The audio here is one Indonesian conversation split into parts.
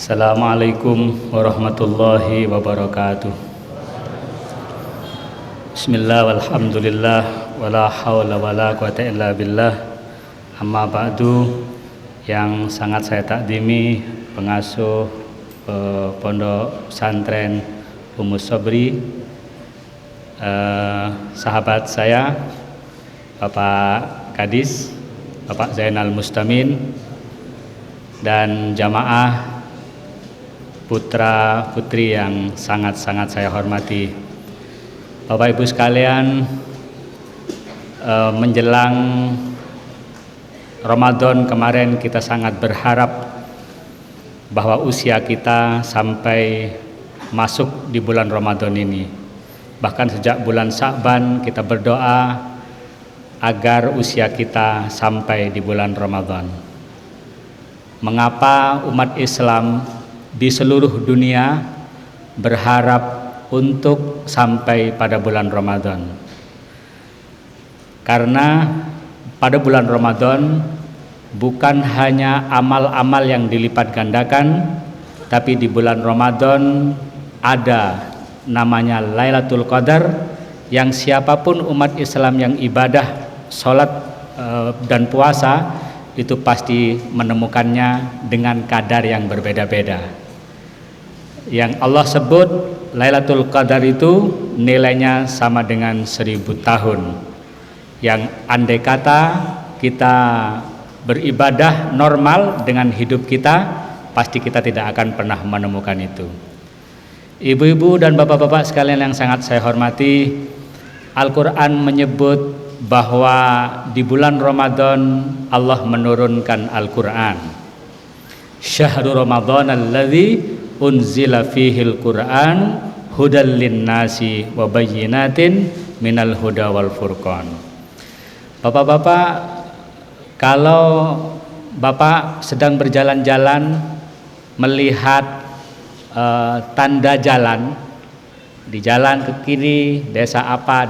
Assalamualaikum warahmatullahi wabarakatuh. Bismillah walhamdulillah wala hawla wala quwata illa billah. Amma ba'du. Yang sangat saya takdimi pengasuh Pondok Pesantren Ummus Sobri, sahabat saya Bapak Kadis, Bapak Zainal Mustamin, dan jamaah putra putri yang sangat-sangat saya hormati. Bapak Ibu sekalian, menjelang Ramadan kemarin kita sangat berharap bahwa usia kita sampai masuk di bulan Ramadan ini. Bahkan sejak bulan Sya'ban kita berdoa agar usia kita sampai di bulan Ramadan. Mengapa umat Islam di seluruh dunia berharap untuk sampai pada bulan Ramadan? Karena pada bulan Ramadan bukan hanya amal-amal yang dilipat gandakan, tapi di bulan Ramadan ada namanya Lailatul Qadar, yang siapapun umat Islam yang ibadah, sholat dan puasa itu pasti menemukannya dengan kadar yang berbeda-beda. Yang Allah sebut Lailatul Qadar itu nilainya sama dengan 1000 tahun. Yang andai kata kita beribadah normal dengan hidup kita, pasti kita tidak akan pernah menemukan itu. Ibu-ibu dan bapak-bapak sekalian yang sangat saya hormati, Al-Quran menyebut bahwa di bulan Ramadan Allah menurunkan Al-Quran. Syahrul Ramadan alladzi unzila fihil Quran hudal linnasi wa bayyinatin minal huda wal furqan. Bapak-bapak, kalau Bapak sedang berjalan-jalan melihat tanda jalan, di jalan ke kiri desa apa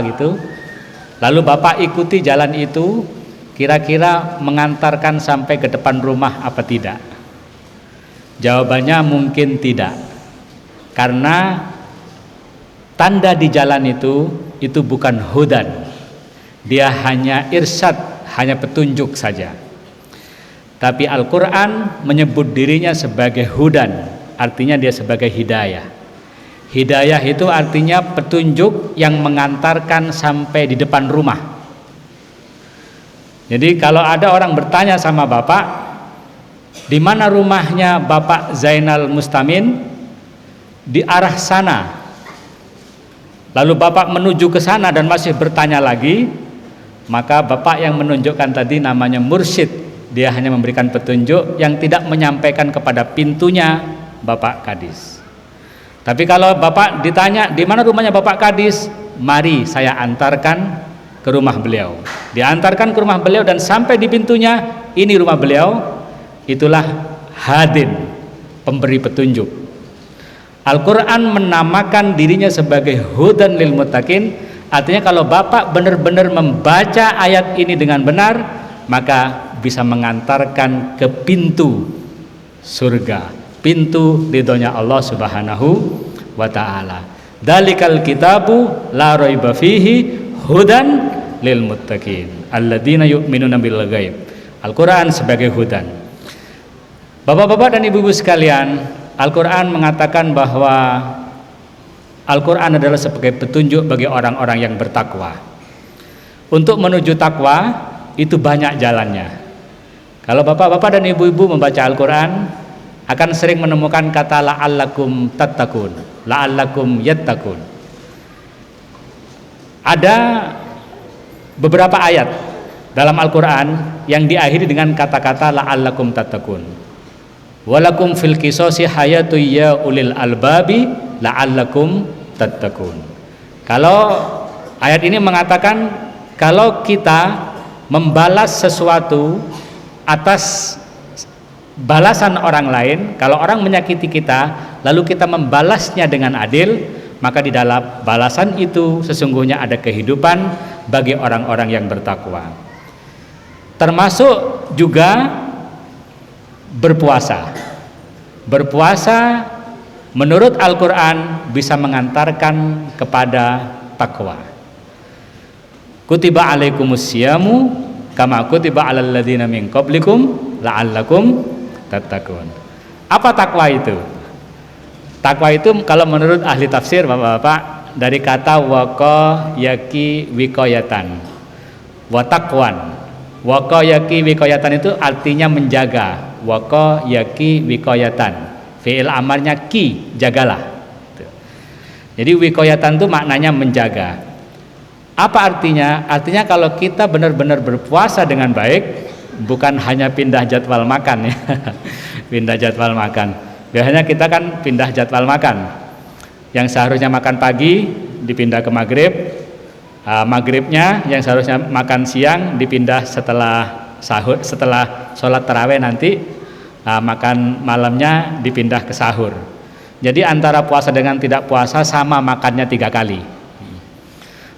gitu, lalu Bapak ikuti jalan itu, kira-kira mengantarkan sampai ke depan rumah apa tidak? Jawabannya mungkin tidak, karena tanda di jalan itu bukan hudan, dia hanya irsyad, hanya petunjuk saja. Tapi Al-Quran menyebut dirinya sebagai hudan, artinya dia sebagai hidayah. Hidayah itu artinya petunjuk yang mengantarkan sampai di depan rumah. Jadi kalau ada orang bertanya sama Bapak, di mana rumahnya Bapak Zainal Mustamin? Di arah sana. Lalu Bapak menuju ke sana dan masih bertanya lagi, maka Bapak yang menunjukkan tadi namanya mursyid. Dia hanya memberikan petunjuk yang tidak menyampaikan kepada pintunya Bapak Kadis. Tapi kalau Bapak ditanya di mana rumahnya Bapak Kadis, mari saya antarkan ke rumah beliau. Diantarkan ke rumah beliau dan sampai di pintunya, ini rumah beliau. Itulah hadin, pemberi petunjuk. Al-Quran menamakan dirinya sebagai hudan lil muttaqin. Artinya kalau Bapak benar-benar membaca ayat ini dengan benar, maka bisa mengantarkan ke pintu surga, pintu ridhonya Allah Subhanahu wa ta'ala. Dalikal kitabu la raiba fihi hudan lil muttaqin alladzina yu'minuna bil ghaib. Al-Quran sebagai hudan. Bapak-bapak dan ibu-ibu sekalian, Al-Quran mengatakan bahwa Al-Quran adalah sebagai petunjuk bagi orang-orang yang bertakwa. Untuk menuju takwa itu banyak jalannya. Kalau bapak-bapak dan ibu-ibu membaca Al-Quran, akan sering menemukan kata la'allakum tattaqun, la'allakum yattaqun. Ada beberapa ayat dalam Al-Quran yang diakhiri dengan kata-kata la'allakum tattaqun. Walakum fil qisasi hayatu ya ulil albabi la'allakum tattaqun. Kalau ayat ini mengatakan kalau kita membalas sesuatu atas balasan orang lain, kalau orang menyakiti kita lalu kita membalasnya dengan adil, maka di dalam balasan itu sesungguhnya ada kehidupan bagi orang-orang yang bertakwa. Termasuk juga berpuasa. Berpuasa menurut Al-Quran bisa mengantarkan kepada takwa. Kutiba alaikumus syamu kama kutiba alal ladzina min qablikum la'allakum tattaqun. Apa takwa itu? Takwa itu kalau menurut ahli tafsir Bapak-bapak dari kata waqa yaqi wiqayatan. Wa taqwan. Waqa yaqi wiqayatan itu artinya menjaga. Waqa yaqi wiqayatan. Fi'il amarnya ki, jagalah. Jadi wiqayatan itu maknanya menjaga. Apa artinya? Artinya kalau kita benar-benar berpuasa dengan baik, bukan hanya pindah jadwal makan ya. Pindah jadwal makan. Biasanya kita kan pindah jadwal makan. Yang seharusnya makan pagi dipindah ke maghrib. Maghribnya yang seharusnya makan siang dipindah setelah sahur, setelah sholat tarawih nanti. Makan malamnya dipindah ke sahur. Jadi antara puasa dengan tidak puasa sama makannya 3 kali.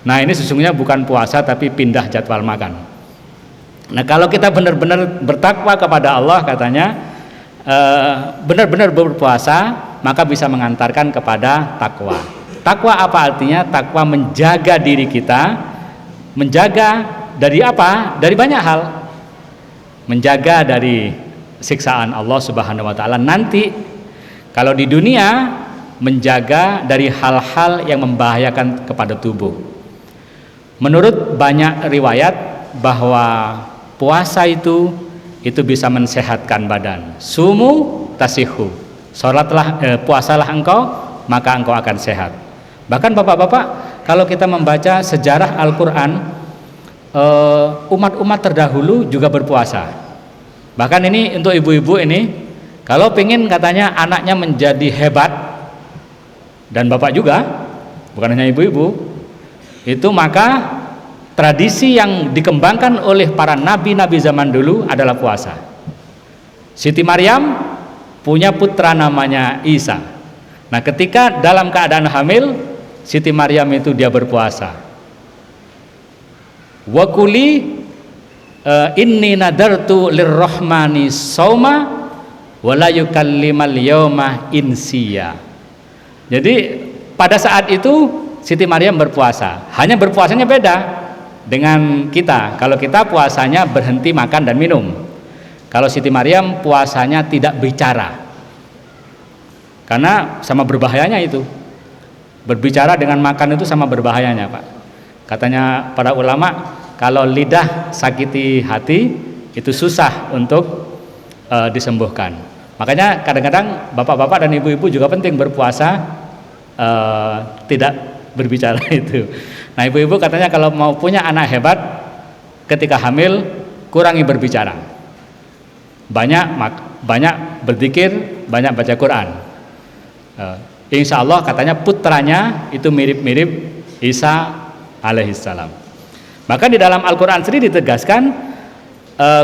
Nah ini sesungguhnya bukan puasa tapi pindah jadwal makan. Nah kalau kita benar-benar bertakwa kepada Allah katanya, benar-benar berpuasa maka bisa mengantarkan kepada takwa. Takwa apa artinya? Takwa menjaga diri kita. Menjaga dari apa? Dari banyak hal. Menjaga dari siksaan Allah Subhanahu wa taala nanti. Kalau di dunia menjaga dari hal-hal yang membahayakan kepada tubuh. Menurut banyak riwayat bahwa puasa itu bisa mensehatkan badan. Sumu tasihu. Puasalah engkau maka engkau akan sehat. Bahkan Bapak-bapak, kalau kita membaca sejarah Al-Qur'an, umat-umat terdahulu juga berpuasa. Bahkan ini untuk ibu-ibu ini, kalau pengen katanya anaknya menjadi hebat, dan bapak juga, bukan hanya ibu-ibu, itu maka tradisi yang dikembangkan oleh para nabi-nabi zaman dulu adalah puasa. Siti Maryam punya putra namanya Isa. Nah ketika dalam keadaan hamil, Siti Maryam itu dia berpuasa. Wakuli inni nadartu lirrahmani sauma wala yukallimal yauma insiya. Jadi pada saat itu Siti Maryam berpuasa. Hanya berpuasanya beda dengan kita. Kalau kita puasanya berhenti makan dan minum. Kalau Siti Maryam puasanya tidak bicara. Karena sama berbahayanya itu. Berbicara dengan makan itu sama berbahayanya, Pak. Katanya para ulama, kalau lidah sakiti hati itu susah untuk disembuhkan. Makanya kadang-kadang bapak-bapak dan ibu-ibu juga penting berpuasa tidak berbicara itu. Nah ibu-ibu katanya kalau mau punya anak hebat ketika hamil kurangi berbicara. Banyak berzikir, banyak baca Quran. Insya Allah katanya putranya itu mirip-mirip Isa alaihissalam. Maka di dalam Al-Quran sendiri ditegaskan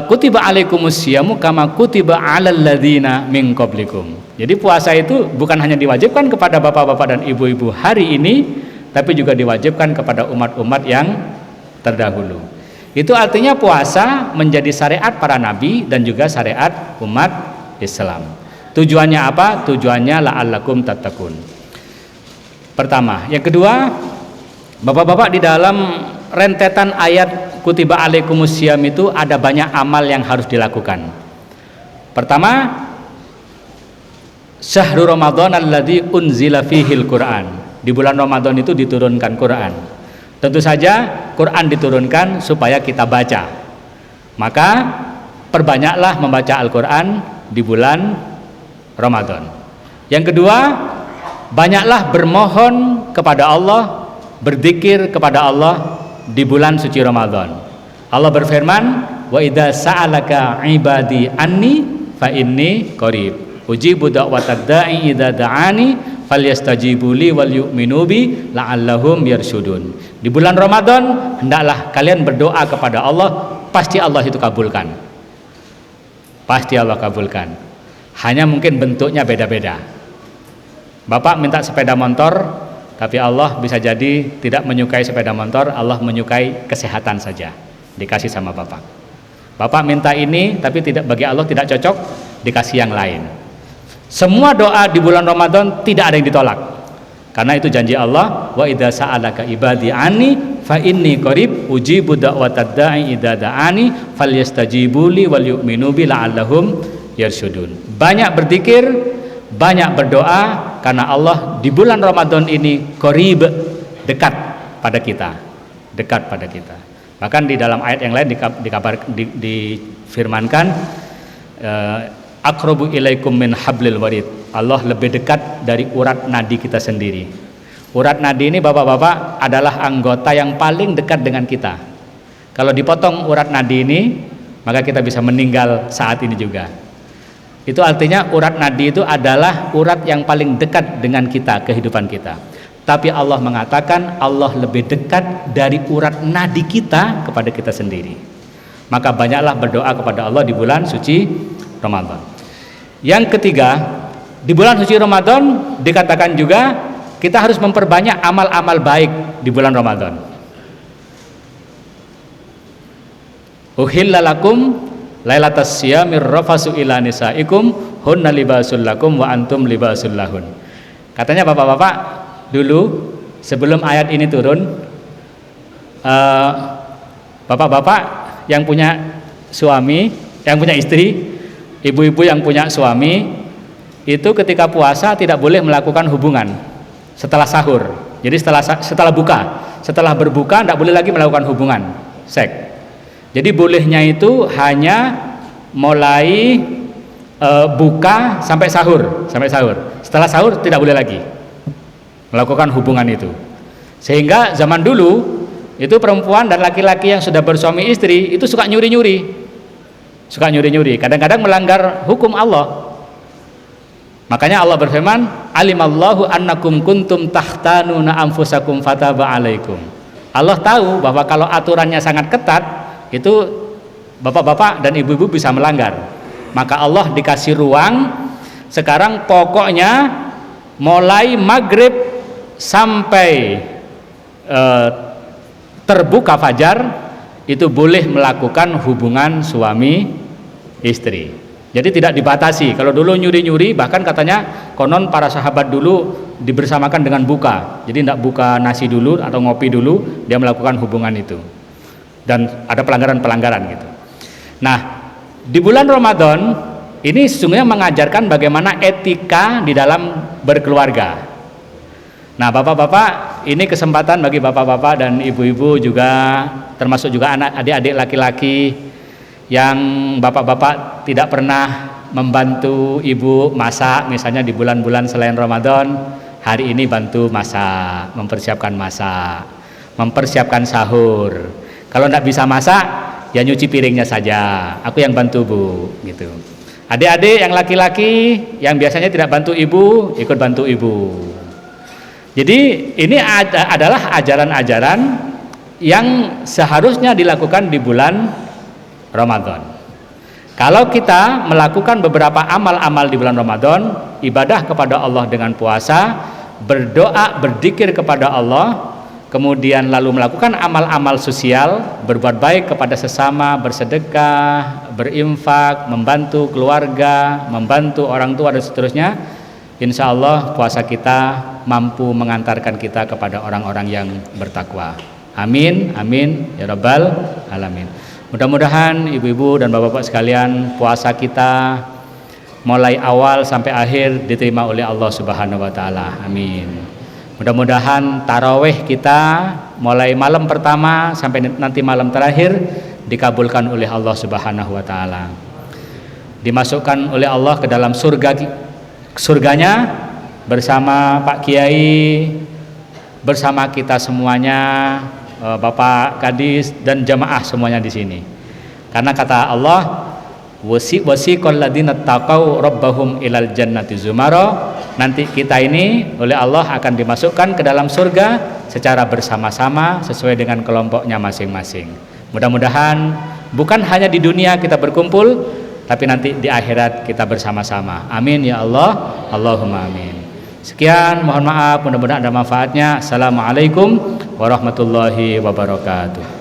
kutiba alaikumus syamu kama kutiba alal ladzina min qablikum. Jadi puasa itu bukan hanya diwajibkan kepada bapak-bapak dan ibu-ibu hari ini, tapi juga diwajibkan kepada umat-umat yang terdahulu. Itu artinya puasa menjadi syariat para nabi dan juga syariat umat Islam. Tujuannya apa? Tujuannya la'allakum tattaqun. Pertama, yang kedua, bapak-bapak di dalam rentetan ayat kutiba alaikumus syiyam itu ada banyak amal yang harus dilakukan. Pertama, syahrul Ramadan alladzi unzila fihil Quran. Di bulan Ramadan itu diturunkan Quran. Tentu saja Quran diturunkan supaya kita baca. Maka perbanyaklah membaca Al-Quran di bulan Ramadan. Yang kedua, banyaklah bermohon kepada Allah, berzikir kepada Allah di bulan suci Ramadan. Allah berfirman, wa idza sa'alaka ibadi anni fa inni qarib ujibu da'watad da'i idza da'ani falyastajibu li wal yu'minu bi la'allahum yarsyudun. Di bulan Ramadan hendaklah kalian berdoa kepada Allah, pasti Allah itu kabulkan. Pasti Allah kabulkan. Hanya mungkin bentuknya beda-beda. Bapak minta sepeda motor, tapi Allah bisa jadi tidak menyukai sepeda motor, Allah menyukai kesehatan saja, dikasih sama Bapak. Bapak minta ini, tapi bagi Allah tidak cocok, dikasih yang lain. Semua doa di bulan Ramadan tidak ada yang ditolak. Karena itu janji Allah, wa idza sa'alaka ibadi anni fa inni qarib ujibu da'watad da'i idza da'ani falyastajibu li wal yu'minu bi la'allahum yarsyudun. Banyak berzikir, banyak berdoa, karena Allah di bulan Ramadan ini qarib, dekat pada kita, dekat pada kita. Bahkan di dalam ayat yang lain difirmankan aqrabu ilaikum min hablil warid. Allah lebih dekat dari urat nadi kita sendiri. Urat nadi ini bapak-bapak adalah anggota yang paling dekat dengan kita. Kalau dipotong urat nadi ini, maka kita bisa meninggal saat ini juga. Itu artinya urat nadi itu adalah urat yang paling dekat dengan kita, kehidupan kita. Tapi Allah mengatakan Allah lebih dekat dari urat nadi kita kepada kita sendiri. Maka banyaklah berdoa kepada Allah di bulan suci Ramadan. Yang ketiga, di bulan suci Ramadan dikatakan juga kita harus memperbanyak amal-amal baik di bulan Ramadan. Uhilla lakum lailatas siyamir rafasu ila nisaikum hunna libasul lakum wa antum libasul lahun. Katanya bapak-bapak, dulu sebelum ayat ini turun, bapak-bapak yang punya suami, yang punya istri, ibu-ibu yang punya suami, itu ketika puasa tidak boleh melakukan hubungan setelah sahur. Jadi setelah berbuka tidak boleh lagi melakukan hubungan seks. Jadi bolehnya itu hanya mulai buka sampai sahur. Setelah sahur tidak boleh lagi melakukan hubungan itu. Sehingga zaman dulu itu perempuan dan laki-laki yang sudah bersuami istri itu suka nyuri-nyuri. Kadang-kadang melanggar hukum Allah. Makanya Allah berfirman, alimallahu annakum kuntum tahtanuna anfusakum fataba alaikum. Allah tahu bahwa kalau aturannya sangat ketat, itu bapak-bapak dan ibu-ibu bisa melanggar. Maka Allah dikasih ruang. Sekarang pokoknya mulai maghrib sampai terbuka fajar itu boleh melakukan hubungan suami istri. Jadi tidak dibatasi. Kalau dulu nyuri-nyuri, bahkan katanya konon para sahabat dulu dibersamakan dengan buka. Jadi tidak buka nasi dulu atau ngopi dulu, dia melakukan hubungan itu. Dan ada pelanggaran-pelanggaran gitu. Nah, di bulan Ramadan ini sesungguhnya mengajarkan bagaimana etika di dalam berkeluarga. Nah, bapak-bapak, ini kesempatan bagi bapak-bapak dan ibu-ibu juga, termasuk juga anak adik-adik laki-laki yang bapak-bapak tidak pernah membantu ibu masak, misalnya di bulan-bulan selain Ramadan, hari ini bantu masak, mempersiapkan sahur. Kalau tidak bisa masak, ya nyuci piringnya saja, aku yang bantu bu, gitu. Adik-adik yang laki-laki yang biasanya tidak bantu ibu, ikut bantu ibu. Jadi ini adalah ajaran-ajaran yang seharusnya dilakukan di bulan Ramadan. Kalau kita melakukan beberapa amal-amal di bulan Ramadan, ibadah kepada Allah dengan puasa, berdoa, berzikir kepada Allah, kemudian lalu melakukan amal-amal sosial, berbuat baik kepada sesama, bersedekah, berinfak, membantu keluarga, membantu orang tua dan seterusnya, insya Allah puasa kita mampu mengantarkan kita kepada orang-orang yang bertakwa. Amin, amin, ya rabbal alamin. Mudah-mudahan ibu-ibu dan bapak-bapak sekalian, puasa kita mulai awal sampai akhir diterima oleh Allah Subhanahu wa taala. Amin. Mudah-mudahan tarawih kita mulai malam pertama sampai nanti malam terakhir dikabulkan oleh Allah Subhanahu wa taala. Dimasukkan oleh Allah ke dalam surganya bersama Pak Kiai, bersama kita semuanya, Bapak Kadis dan jamaah semuanya di sini. Karena kata Allah, wasiqal ladzina taqau rabbahum ilal jannati zumara, nanti kita ini oleh Allah akan dimasukkan ke dalam surga secara bersama-sama sesuai dengan kelompoknya masing-masing. Mudah-mudahan bukan hanya di dunia kita berkumpul, tapi nanti di akhirat kita bersama-sama. Amin ya Allah, Allahumma amin. Sekian, mohon maaf, mudah-mudahan ada manfaatnya. Assalamualaikum warahmatullahi wabarakatuh.